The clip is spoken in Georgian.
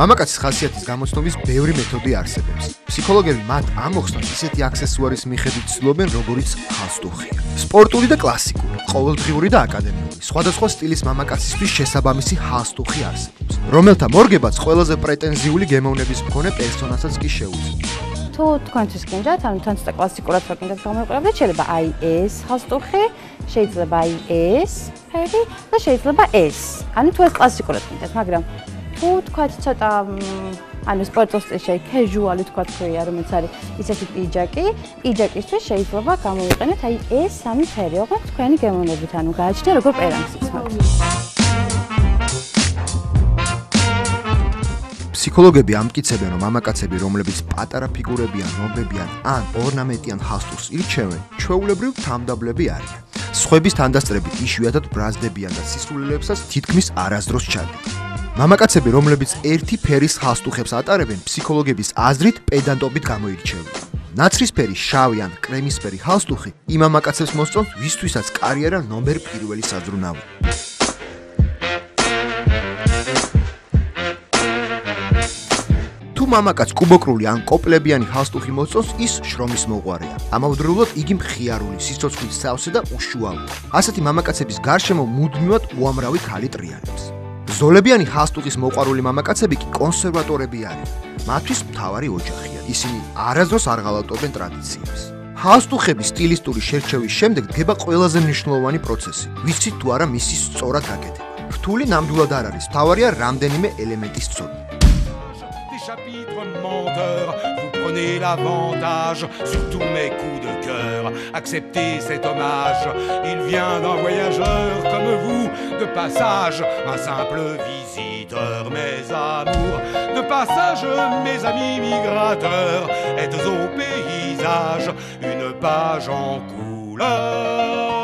მამაკაცის ხასიათის გამოცნობის ბევრი მეთოდი არსებობს. ფსიქოლოგები მათ ამ მოხსნას ისეთი აქსესუარის მიხედვით ცდილობენ, როგორიც ხალხსტუხია. სპორტული და კლასიკური, ყოველდღიური და აკადემიური, სხვადასხვა სტილის მამაკაცისთვის შესაბამისი ხალხსტუხი არსებობს, რომელთა მორგებაც ყველაზე პრეტენზიული გემოვნების მქონე პერსონაჟსაც კი შეუძლია. თუ თქვენთვის გინდათ, ანუ თან ცოტა კლასიკურად ვაკინდათ გამოვიყურებდეთ, შეიძლება აი ეს ხალხსტუხი, შეიძლება აი ეს ფერი და შეიძლება ეს. ანუ თუ ეს კლასიკურად გინდათ, მაგრამ თუ თქვათ ცოტა ანუ სპორტულ სტილში casual-ი თქვათ ქვია, რომელიც არის ისეთი პიჯაკისთვის შეიძლება გამოვიყენოთ აი ეს სამი ფერი, ოღონდ თქვენი გემოვნებით, ანუ გააჩნია როგორ პერანგს იცნობთ. ფსიქოლოგები ამტკიცებენ, რომ მამაკაცები, რომლებიც პატარა ფიგურებიან, რომლებიან ან ორნამენტიან ხალხსტუხს ირჩევენ, ჩვეულებრივ თამდაბლები არიან. სხვების თანდასწრებით იშვიათად ბრაზდებიან და სისულელეებსაც თითქმის არასდროს ჩადიან. მამაკაცები, რომლებიც ერთი ფერის ხალხსტუხებს ატარებენ, ფსიქოლოგების აზრით პედანტობით გამოირჩევიან. ნაცრისფერი, შავი ან კრემისფერი ხალხსტუხი იმ მამაკაცებს მოსწონს, ვისთვისაც კარიერა ნომერ პირველი საზრუნავია. თუ მამაკაც კუბოკრული ან კოპლებიანი ხალხსტუხი მოსწონს, ის შრომის მოყვარეა. ამავდროულად იგი მხიარული, სიცოცხლის სავსე და უშუალოა. ასეთი მამაკაცების გარშემო მუდმივად უამრავი ქალი ტრიალებს. ზოლებიანი ხალხსტუხის მოყვარული მამაკაცები კი კონსერვატორები არიან. მათთვის მთავარი ოჯახია. ისინი არასდროს არ ღალატობენ ტრადიციებს. ხალხსტუხების სტილისტური შერჩევის შემდეგ დგება ყველაზე მნიშვნელოვანი პროცესი. ვიცით თუ არა მისი სწორად გაკეთება. რთული ნამდვილად არ არის, მთავარია რამდენიმე ელემენტის ცოდნა. Vous prenez l'avantage sur tous mes coups de cœur. Acceptez cet hommage, il vient d'un voyageur comme vous, de passage, un simple visiteur. Mes amours, de passage, mes amis migrateurs, êtes au paysage, une page en couleur.